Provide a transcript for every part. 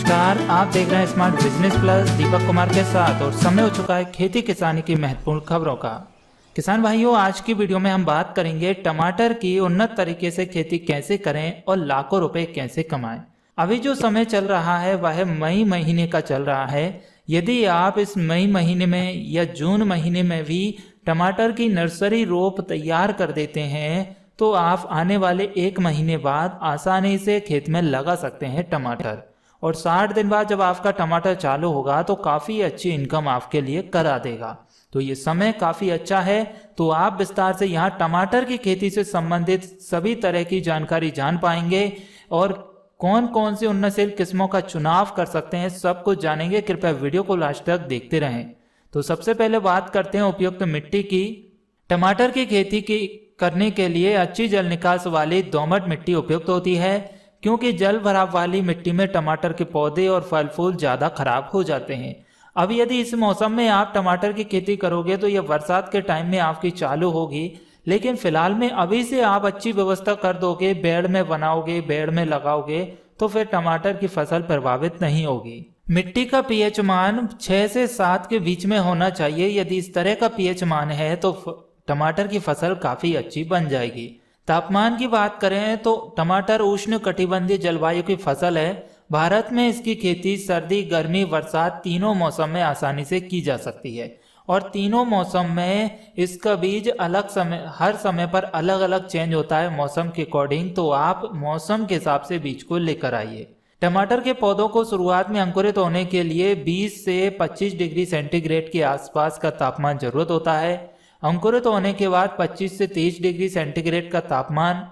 नमस्कार, आप देख रहे हैं smart business plus Deepak Kumar के साथ और समय हो चुका है खेती किसानी की महत्वपूर्ण खबरों का। किसान भाइयों, आज की वीडियो में हम बात करेंगे टमाटर की उन्नत तरीके से खेती कैसे करें और लाखों रुपए कैसे कमाएं। अभी जो समय चल रहा है वह मई महीने का चल रहा है। यदि आप इस मई महीने में या जून महीने में भी टमाटर की नर्सरी रोप तैयार कर देते हैं तो आप आने वाले 1 महीने बाद आसानी से खेत में लगा सकते हैं टमाटर, और 60 दिन बाद जब आपका टमाटर चालू होगा तो काफ़ी अच्छी इनकम आपके लिए करा देगा। तो ये समय काफ़ी अच्छा है। तो आप विस्तार से यहाँ टमाटर की खेती से संबंधित सभी तरह की जानकारी जान पाएंगे और कौन कौन सी उन्नतशील किस्मों का चुनाव कर सकते हैं सब कुछ जानेंगे। कृपया वीडियो को लास्ट तक देखते रहें। तो सबसे पहले बात करते हैं उपयुक्त मिट्टी की। टमाटर की खेती की करने के लिए अच्छी जल निकास वाली दोमट मिट्टी उपयुक्त होती है, क्योंकि जल भराव वाली मिट्टी में टमाटर के पौधे और फल फूल ज़्यादा खराब हो जाते हैं। अब यदि इस मौसम में आप टमाटर की खेती करोगे तो यह बरसात के टाइम में आपकी चालू होगी, लेकिन फिलहाल में अभी से आप अच्छी व्यवस्था कर दोगे, बेड़ में बनाओगे, बेड़ में लगाओगे तो फिर टमाटर की फसल प्रभावित नहीं होगी। मिट्टी का पीएच मान 6 से 7 के बीच में होना चाहिए। यदि इस तरह का पीएच मान है तो टमाटर की फसल काफ़ी अच्छी बन जाएगी। तापमान की बात करें तो टमाटर उष्ण कटिबंधीय जलवायु की फसल है। भारत में इसकी खेती सर्दी, गर्मी, बरसात तीनों मौसम में आसानी से की जा सकती है और तीनों मौसम में इसका बीज हर समय पर अलग अलग चेंज होता है मौसम के अकॉर्डिंग। तो आप मौसम के हिसाब से बीज को लेकर आइए। टमाटर के पौधों को शुरुआत में अंकुरित होने के लिए 20 से 25 डिग्री सेंटीग्रेड के आसपास का तापमान जरूरत होता है। अंकुरित होने के बाद 25 से 30 डिग्री सेंटीग्रेड का तापमान,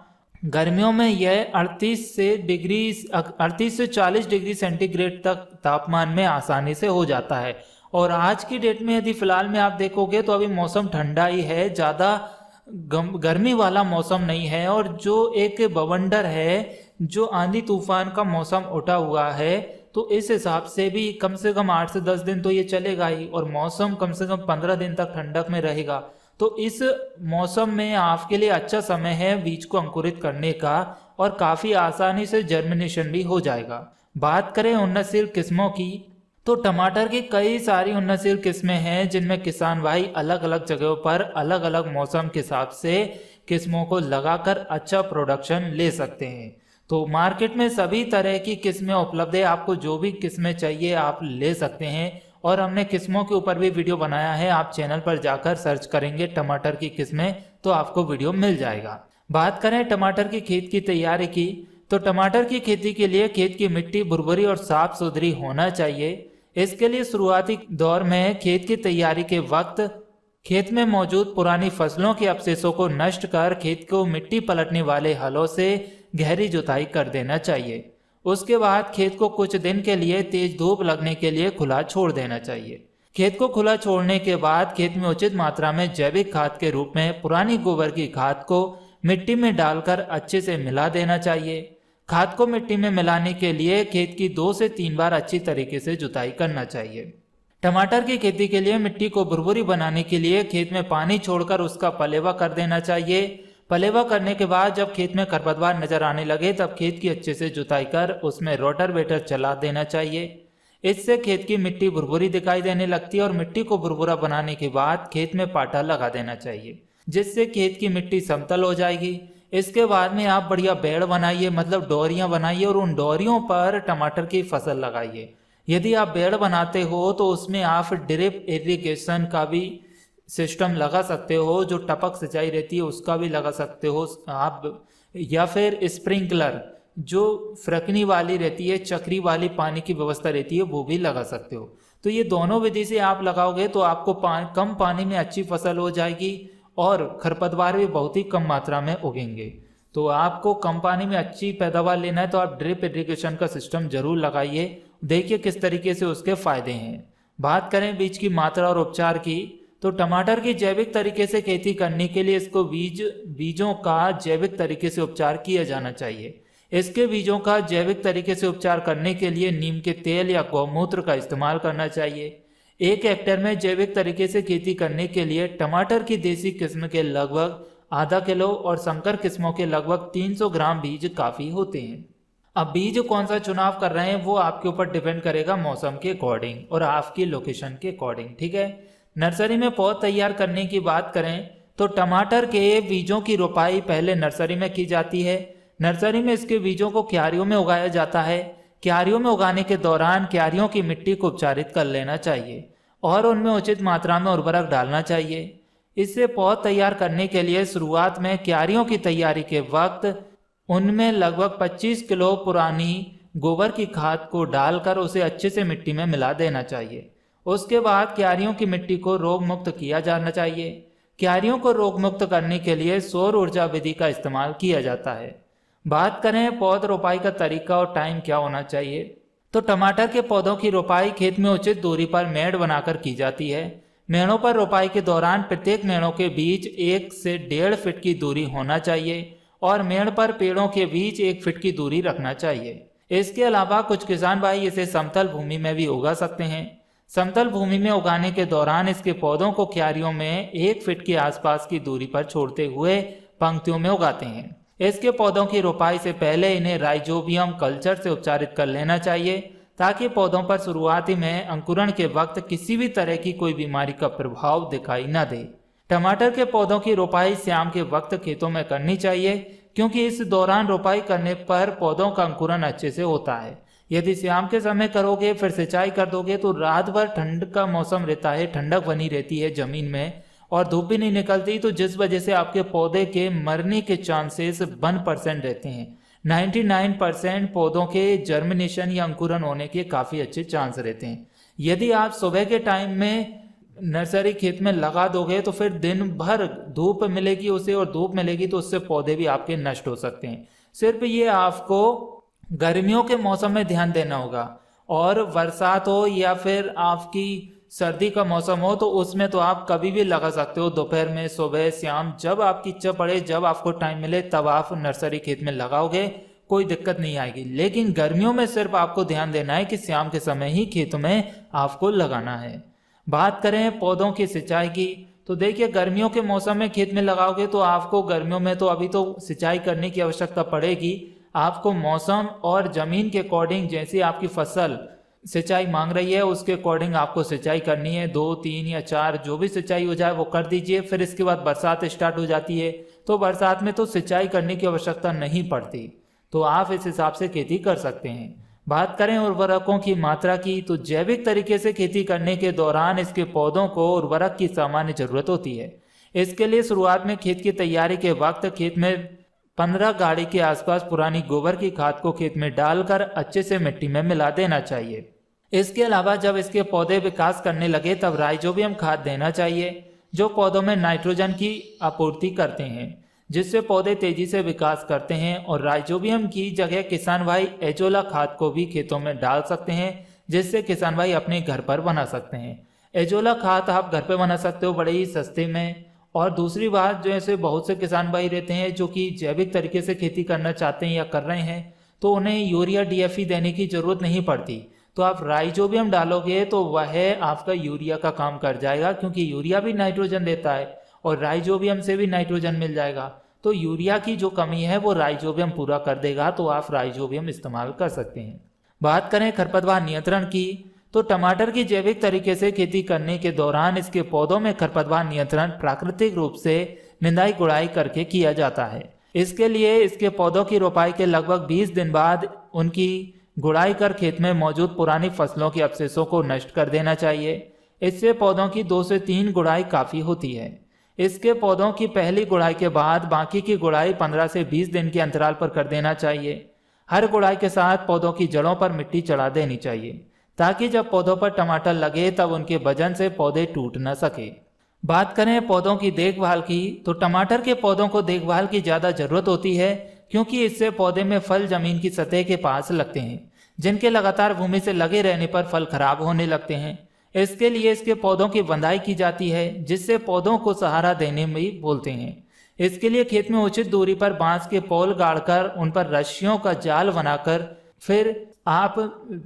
गर्मियों में यह 38 से 40 डिग्री सेंटीग्रेड तक तापमान में आसानी से हो जाता है। और आज की डेट में यदि फिलहाल में आप देखोगे तो अभी मौसम ठंडा ही है, ज़्यादा गर्मी वाला मौसम नहीं है। और जो एक बवंडर है, जो आंधी तूफान का मौसम उठा हुआ है, तो इस हिसाब से भी कम से कम 8 से 10 दिन तो ये चलेगा ही और मौसम कम से कम 15 दिन तक ठंडक में रहेगा। तो इस मौसम में आपके लिए अच्छा समय है बीज को अंकुरित करने का और काफ़ी आसानी से जर्मिनेशन भी हो जाएगा। बात करें उन्नतशील किस्मों की तो टमाटर की कई सारी उन्नतशील किस्में हैं जिनमें किसान भाई अलग अलग जगहों पर अलग अलग मौसम के हिसाब से किस्मों को लगाकर अच्छा प्रोडक्शन ले सकते हैं। तो मार्केट में सभी तरह की किस्में उपलब्ध है, आपको जो भी किस्में चाहिए आप ले सकते हैं। और हमने किस्मों के ऊपर भी वीडियो बनाया है, आप चैनल पर जाकर सर्च करेंगे टमाटर की किस्में तो आपको वीडियो मिल जाएगा। बात करें टमाटर की खेत की तैयारी की तो टमाटर की खेती के लिए खेत की मिट्टी भुरभुरी और साफ सुथरी होना चाहिए। इसके लिए शुरुआती दौर में खेत की तैयारी के वक्त खेत में मौजूद पुरानी फसलों के अवशेषों को नष्ट कर खेत को मिट्टी पलटने वाले हलों से गहरी जुताई कर देना चाहिए। उसके बाद खेत को कुछ दिन के लिए तेज धूप लगने के लिए खुला छोड़ देना चाहिए। खेत को खुला छोड़ने के बाद खेत में उचित मात्रा में जैविक खाद के रूप में पुरानी गोबर की खाद को मिट्टी में डालकर अच्छे से मिला देना चाहिए। खाद को मिट्टी में मिलाने के लिए खेत की 2 से 3 बार अच्छी तरीके से जुताई करना चाहिए। टमाटर की खेती के लिए मिट्टी को भुरभुरी बनाने के लिए खेत में पानी छोड़कर उसका पलेवा कर देना चाहिए। पलेवा करने के बाद जब खेत में खरपतवार नजर आने लगे तब खेत की अच्छे से जुताई कर उसमें रोटावेटर चला देना चाहिए। इससे खेत की मिट्टी भुरभुरी दिखाई देने लगती है और मिट्टी को भुरभुरा बनाने के बाद खेत में पाटा लगा देना चाहिए, जिससे खेत की मिट्टी समतल हो जाएगी। इसके बाद में आप बढ़िया बेड़ बनाइए, मतलब डोरियां बनाइए और उन डोरियों पर टमाटर की फसल लगाइए। यदि आप बेड़ बनाते हो तो उसमें आप ड्रिप इरिगेशन का भी सिस्टम लगा सकते हो, जो टपक सिंचाई रहती है उसका भी लगा सकते हो आप, या फिर स्प्रिंकलर जो फ्रकनी वाली रहती है, चक्री वाली पानी की व्यवस्था रहती है, वो भी लगा सकते हो। तो ये दोनों विधि से आप लगाओगे तो आपको कम पानी में अच्छी फसल हो जाएगी और खरपतवार भी बहुत ही कम मात्रा में उगेंगे। तो आपको कम पानी में अच्छी पैदावार लेना है तो आप ड्रिप इरिगेशन का सिस्टम जरूर लगाइए, देखिए किस तरीके से उसके फायदे हैं। बात करें बीज की मात्रा और उपचार की तो टमाटर की जैविक तरीके से खेती करने के लिए इसको बीजों का जैविक तरीके से उपचार किया जाना चाहिए। इसके बीजों का जैविक तरीके से उपचार करने के लिए नीम के तेल या गौमूत्र का इस्तेमाल करना चाहिए। 1 हेक्टेयर में जैविक तरीके से खेती करने के लिए टमाटर की देसी किस्म के लगभग आधा किलो और संकर किस्मों के लगभग 300 ग्राम बीज काफी होते हैं। अब बीज कौन सा चुनाव कर रहे हैं वो आपके ऊपर डिपेंड करेगा मौसम के अकॉर्डिंग और आपकी लोकेशन के अकॉर्डिंग, ठीक है। नर्सरी में पौध तैयार करने की बात करें तो टमाटर के बीजों की रोपाई पहले नर्सरी में की जाती है। नर्सरी में इसके बीजों को क्यारियों में उगाया जाता है। क्यारियों में उगाने के दौरान क्यारियों की मिट्टी को उपचारित कर लेना चाहिए और उनमें उचित मात्रा में उर्वरक डालना चाहिए। इससे पौध तैयार करने के लिए शुरुआत में क्यारियों की तैयारी के वक्त उनमें लगभग 25 किलो पुरानी गोबर की खाद को डालकर उसे अच्छे से मिट्टी में मिला देना चाहिए। उसके बाद क्यारियों की मिट्टी को रोग मुक्त किया जाना चाहिए। क्यारियों को रोग मुक्त करने के लिए सौर ऊर्जा विधि का इस्तेमाल किया जाता है। बात करें पौध रोपाई का तरीका और टाइम क्या होना चाहिए, तो टमाटर के पौधों की रोपाई खेत में उचित दूरी पर मेड़ बनाकर की जाती है। मेड़ों पर रोपाई के दौरान प्रत्येक मेड़ों के बीच 1 से 1.5 फीट की दूरी होना चाहिए और मेड़ पर पेड़ों के बीच 1 फीट की दूरी रखना चाहिए। इसके अलावा कुछ किसान भाई इसे समतल भूमि में भी उगा सकते हैं। समतल भूमि में उगाने के दौरान इसके पौधों को क्यारियों में 1 फीट के आसपास की दूरी पर छोड़ते हुए पंक्तियों में उगाते हैं। इसके पौधों की रोपाई से पहले इन्हें राइजोबियम कल्चर से उपचारित कर लेना चाहिए ताकि पौधों पर शुरुआती में अंकुरण के वक्त किसी भी तरह की कोई बीमारी का प्रभाव दिखाई न दे। टमाटर के पौधों की रोपाई शाम के वक्त खेतों में करनी चाहिए क्योंकि इस दौरान रोपाई करने पर पौधों का अंकुरण अच्छे से होता है। यदि शाम के समय करोगे फिर सिंचाई कर दोगे तो रात भर ठंड का मौसम रहता है, ठंडक बनी रहती है जमीन में और धूप भी नहीं निकलती, तो जिस वजह से आपके पौधे के मरने के चांसेस 1% रहते हैं। 99% पौधों के जर्मिनेशन या अंकुरण होने के काफ़ी अच्छे चांस रहते हैं। यदि आप सुबह के टाइम में नर्सरी खेत में लगा दोगे तो फिर दिन भर धूप मिलेगी उसे और धूप मिलेगी तो उससे पौधे भी आपके नष्ट हो सकते हैं। सिर्फ ये आपको गर्मियों के मौसम में ध्यान देना होगा और बरसात हो या फिर आपकी सर्दी का मौसम हो तो उसमें तो आप कभी भी लगा सकते हो, दोपहर में, सुबह, शाम, जब आपकी इच्छा पड़े, जब आपको टाइम मिले तब आप नर्सरी खेत में लगाओगे, कोई दिक्कत नहीं आएगी। लेकिन गर्मियों में सिर्फ आपको ध्यान देना है कि शाम के समय ही खेत में आपको लगाना है। बात करें पौधों की सिंचाई की तो देखिए गर्मियों के मौसम में खेत में लगाओगे तो आपको गर्मियों में तो अभी तो सिंचाई करने की आवश्यकता पड़ेगी। आपको मौसम और जमीन के अकॉर्डिंग जैसी आपकी फसल सिंचाई मांग रही है उसके अकॉर्डिंग आपको सिंचाई करनी है। 2, 3 या 4 जो भी सिंचाई हो जाए वो कर दीजिए। फिर इसके बाद बरसात स्टार्ट हो जाती है तो बरसात में तो सिंचाई करने की आवश्यकता नहीं पड़ती, तो आप इस हिसाब से खेती कर सकते हैं। बात करें उर्वरकों की मात्रा की तो जैविक तरीके से खेती करने के दौरान इसके पौधों को उर्वरक की सामान्य जरूरत होती है। इसके लिए शुरुआत में खेत की तैयारी के वक्त खेत में 15 गाड़ी के आसपास पुरानी गोबर की खाद को खेत में डालकर अच्छे से मिट्टी में मिला देना चाहिए। इसके अलावा जब इसके पौधे विकास करने लगे तब राइजोबियम खाद देना चाहिए जो पौधों में नाइट्रोजन की आपूर्ति करते हैं जिससे पौधे तेजी से विकास करते हैं। और राइजोबियम की जगह किसान भाई एजोला खाद को भी खेतों में डाल सकते हैं जिससे किसान भाई अपने घर पर बना सकते हैं। एजोला खाद आप घर पे बना सकते हो बड़े ही सस्ते में। और दूसरी बात जो ऐसे बहुत से किसान भाई रहते हैं जो कि जैविक तरीके से खेती करना चाहते हैं या कर रहे हैं तो उन्हें यूरिया डीएपी देने की जरूरत नहीं पड़ती, तो आप राइजोबियम डालोगे तो वह आपका यूरिया का काम कर जाएगा क्योंकि यूरिया भी नाइट्रोजन देता है और राइजोबियम से भी नाइट्रोजन मिल जाएगा। तो यूरिया की जो कमी है वो राइजोबियम पूरा कर देगा, तो आप राइजोबियम इस्तेमाल कर सकते हैं। बात करें खरपतवार नियंत्रण की तो टमाटर की जैविक तरीके से खेती करने के दौरान इसके पौधों में खरपतवार नियंत्रण प्राकृतिक रूप से निंदाई गुड़ाई करके किया जाता है। इसके लिए इसके पौधों की रोपाई के लगभग 20 दिन बाद उनकी गुड़ाई कर खेत में मौजूद पुरानी फसलों के अवशेषों को नष्ट कर देना चाहिए। इससे पौधों की 2 से 3 गुड़ाई काफ़ी होती है। इसके पौधों की पहली गुड़ाई के बाद बाकी की गुड़ाई 15 से 20 दिन के अंतराल पर कर देना चाहिए। हर गुड़ाई के साथ पौधों की जड़ों पर मिट्टी चढ़ा देनी चाहिए ताकि जब पौधों पर टमाटर लगे तब उनके वजन से पौधे टूट न सके। बात करें पौधों की देखभाल की तो टमाटर के पौधों को देखभाल की ज़्यादा ज़रूरत होती है क्योंकि इससे पौधे में फल जमीन की सतह के पास लगते हैं जिनके लगातार भूमि से लगे रहने पर फल खराब होने लगते हैं। इसके लिए इसके पौधों की बंधाई की जाती है जिससे पौधों को सहारा देने में बोलते हैं। इसके लिए खेत में उचित दूरी पर बांस के पोल गाड़कर उन पर रस्सियों का जाल बनाकर फिर आप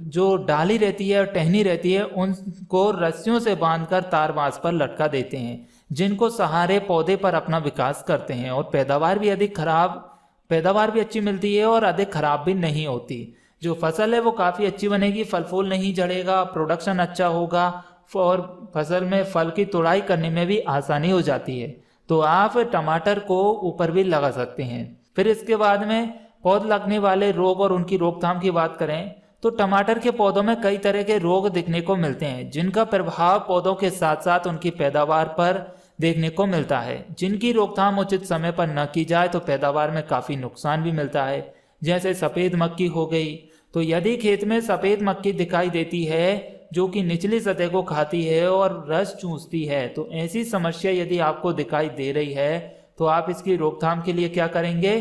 जो डाली रहती है और टहनी रहती है उनको रस्सियों से बांधकर तार बांस पर लटका देते हैं जिनको सहारे पौधे पर अपना विकास करते हैं और पैदावार भी अधिक खराब पैदावार भी अच्छी मिलती है और अधिक खराब भी नहीं होती। जो फसल है वो काफ़ी अच्छी बनेगी, फल फूल नहीं झड़ेगा, प्रोडक्शन अच्छा होगा और फसल में फल की तुड़ाई करने में भी आसानी हो जाती है। तो आप टमाटर को ऊपर भी लगा सकते हैं। फिर इसके बाद में पौध लगने वाले रोग और उनकी रोकथाम की बात करें तो टमाटर के पौधों में कई तरह के रोग देखने को मिलते हैं, जिनका प्रभाव पौधों के साथ साथ उनकी पैदावार पर देखने को मिलता है। जिनकी रोकथाम उचित समय पर न की जाए तो पैदावार में काफ़ी नुकसान भी मिलता है। जैसे सफ़ेद मक्खी हो गई, तो यदि खेत में सफ़ेद मक्खी दिखाई देती है जो कि निचली सतह को खाती है और रस चूसती है, तो ऐसी समस्या यदि आपको दिखाई दे रही है तो आप इसकी रोकथाम के लिए क्या करेंगे,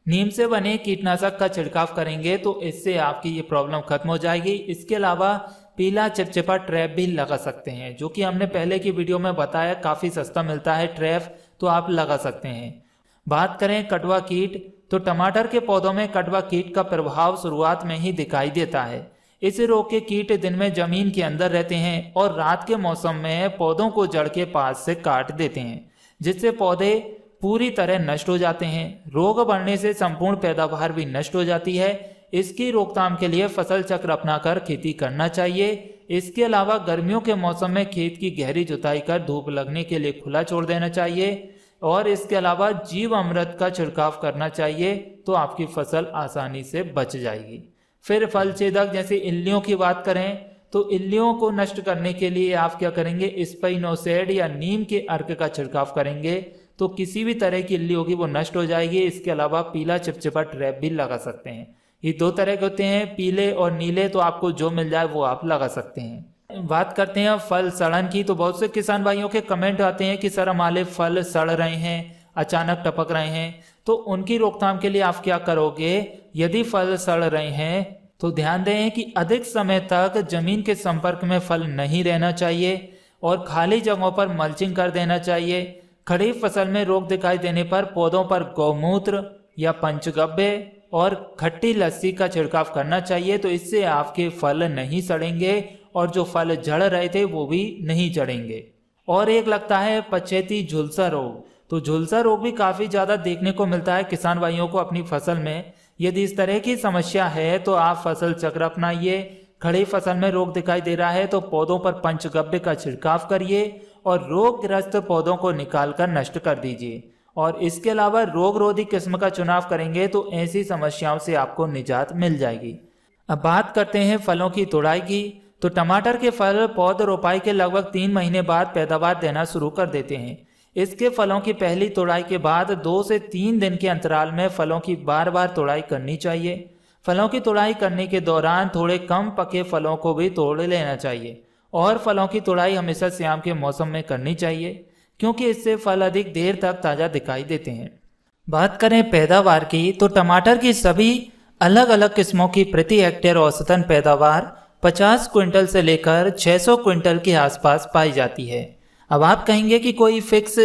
नीम से बने कीटनाशक का छिड़काव करेंगे, तो इससे आपकी ये प्रॉब्लम खत्म हो जाएगी। इसके अलावा पीला चिपचिपा ट्रैप भी लगा सकते हैं, जो कि हमने पहले की वीडियो में बताया, काफ़ी सस्ता मिलता है ट्रैप, तो आप लगा सकते हैं। बात करें कटवा कीट, तो टमाटर के पौधों में कटवा कीट का प्रभाव शुरुआत में ही दिखाई देता है। इस रोग के कीट दिन में जमीन के अंदर रहते हैं और रात के मौसम में पौधों को जड़ के पास से काट देते हैं, जिससे पौधे पूरी तरह नष्ट हो जाते हैं। रोग बढ़ने से संपूर्ण पैदावार भी नष्ट हो जाती है। इसकी रोकथाम के लिए फसल चक्र अपनाकर खेती करना चाहिए। इसके अलावा गर्मियों के मौसम में खेत की गहरी जुताई कर धूप लगने के लिए खुला छोड़ देना चाहिए और इसके अलावा जीव अमृत का छिड़काव करना चाहिए, तो आपकी फसल आसानी से बच जाएगी। फिर फल छेदक जैसे इल्लियों की बात करें तो इल्लियों को नष्ट करने के लिए आप क्या करेंगे, स्पाइनोसेड या नीम के अर्क का छिड़काव करेंगे, तो किसी भी तरह की इल्ली होगी वो नष्ट हो जाएगी। इसके अलावा पीला चिपचिपा ट्रैप भी लगा सकते हैं। ये दो तरह के होते हैं, पीले और नीले, तो आपको जो मिल जाए वो आप लगा सकते हैं। बात करते हैं फल सड़न की, तो बहुत से किसान भाइयों के कमेंट आते हैं कि सर हमारे फल सड़ रहे हैं, अचानक टपक रहे हैं, तो उनकी रोकथाम के लिए आप क्या करोगे, यदि फल सड़ रहे हैं तो ध्यान दें कि अधिक समय तक जमीन के संपर्क में फल नहीं रहना चाहिए और खाली जगहों पर मल्चिंग कर देना चाहिए। खरीफ फसल में रोग दिखाई देने पर पौधों पर गौमूत्र या पंचगव्य और खट्टी लस्सी का छिड़काव करना चाहिए, तो इससे आपके फल नहीं सड़ेंगे और जो फल झड़ रहे थे वो भी नहीं झड़ेंगे। और एक लगता है पछेती झुलसा रोग, तो झुलसा रोग भी काफ़ी ज़्यादा देखने को मिलता है किसान भाइयों को अपनी फसल में। यदि इस तरह की समस्या है तो आप फसल चक्र अपनाइए। खड़ी फसल में रोग दिखाई दे रहा है तो पौधों पर पंचगव्य का छिड़काव करिए और रोगग्रस्त पौधों को निकालकर नष्ट कर दीजिए। और इसके अलावा रोग रोधी किस्म का चुनाव करेंगे तो ऐसी समस्याओं से आपको निजात मिल जाएगी। अब बात करते हैं फलों की तुड़ाई की, तो टमाटर के फल पौध रोपाई के लगभग 3 महीने बाद पैदावार देना शुरू कर देते हैं। इसके फलों की पहली तुड़ाई के बाद 2 से 3 दिन के अंतराल में फलों की बार बार तुड़ाई करनी चाहिए। फलों की तुड़ाई करने के दौरान थोड़े कम पके फलों को भी तोड़ लेना चाहिए और फलों की तुड़ाई हमेशा शाम के मौसम में करनी चाहिए, क्योंकि इससे फल अधिक देर तक ताज़ा दिखाई देते हैं। बात करें पैदावार की, तो टमाटर की सभी अलग अलग किस्मों की प्रति हेक्टेयर औसतन पैदावार 50 क्विंटल से लेकर 600 क्विंटल के आसपास पाई जाती है। अब आप कहेंगे कि कोई फिक्स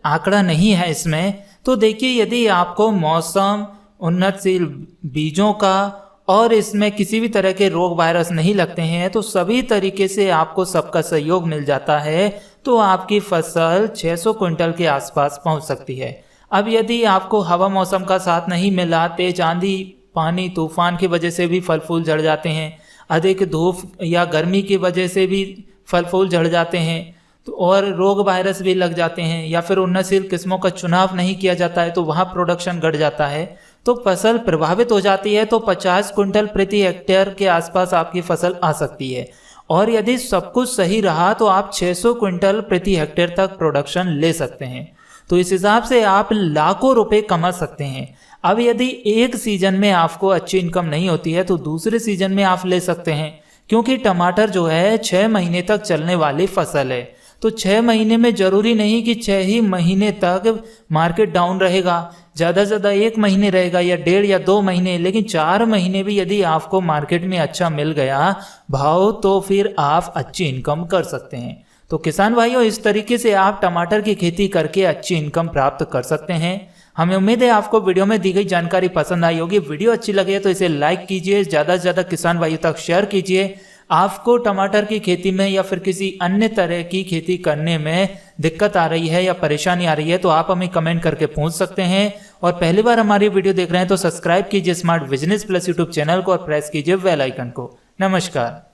आंकड़ा नहीं है इसमें, तो देखिए यदि आपको मौसम, उन्नतशील बीजों का और इसमें किसी भी तरह के रोग वायरस नहीं लगते हैं, तो सभी तरीके से आपको सबका सहयोग मिल जाता है, तो आपकी फसल 600 क्विंटल के आसपास पहुंच सकती है। अब यदि आपको हवा मौसम का साथ नहीं मिला, तेज आंधी, पानी, तूफान की वजह से भी फल फूल झड़ जाते हैं, अधिक धूप या गर्मी की वजह से भी फल फूल झड़ जाते हैं, तो और रोग वायरस भी लग जाते हैं, या फिर उन्नतशील किस्मों का चुनाव नहीं किया जाता है तो वहाँ प्रोडक्शन घट जाता है, तो फसल प्रभावित हो जाती है। तो 50 क्विंटल प्रति हेक्टेयर के आसपास आपकी फसल आ सकती है। और यदि सब कुछ सही रहा तो आप 600 क्विंटल प्रति हेक्टेयर तक प्रोडक्शन ले सकते हैं। तो इस हिसाब से आप लाखों रुपए कमा सकते हैं। अब यदि एक सीजन में आपको अच्छी इनकम नहीं होती है तो दूसरे सीजन में आप ले सकते हैं, क्योंकि टमाटर जो है 6 महीने तक चलने वाली फसल है। तो 6 महीने में जरूरी नहीं कि 6 ही महीने तक मार्केट डाउन रहेगा, ज़्यादा से ज़्यादा 1 महीने रहेगा या 1.5 या 2 महीने, लेकिन 4 महीने भी यदि आपको मार्केट में अच्छा मिल गया भाव तो फिर आप अच्छी इनकम कर सकते हैं। तो किसान भाइयों, इस तरीके से आप टमाटर की खेती करके अच्छी इनकम प्राप्त कर सकते हैं। हमें उम्मीद है आपको वीडियो में दी गई जानकारी पसंद आई होगी। वीडियो अच्छी लगे तो इसे लाइक कीजिए, ज़्यादा से ज़्यादा किसान भाइयों तक शेयर कीजिए। आपको टमाटर की खेती में या फिर किसी अन्य तरह की खेती करने में दिक्कत आ रही है या परेशानी आ रही है तो आप हमें कमेंट करके पूछ सकते हैं और पहली बार हमारी वीडियो देख रहे हैं तो सब्सक्राइब कीजिए smart business plus YouTube channel को और प्रेस कीजिए बेल आइकन को। नमस्कार।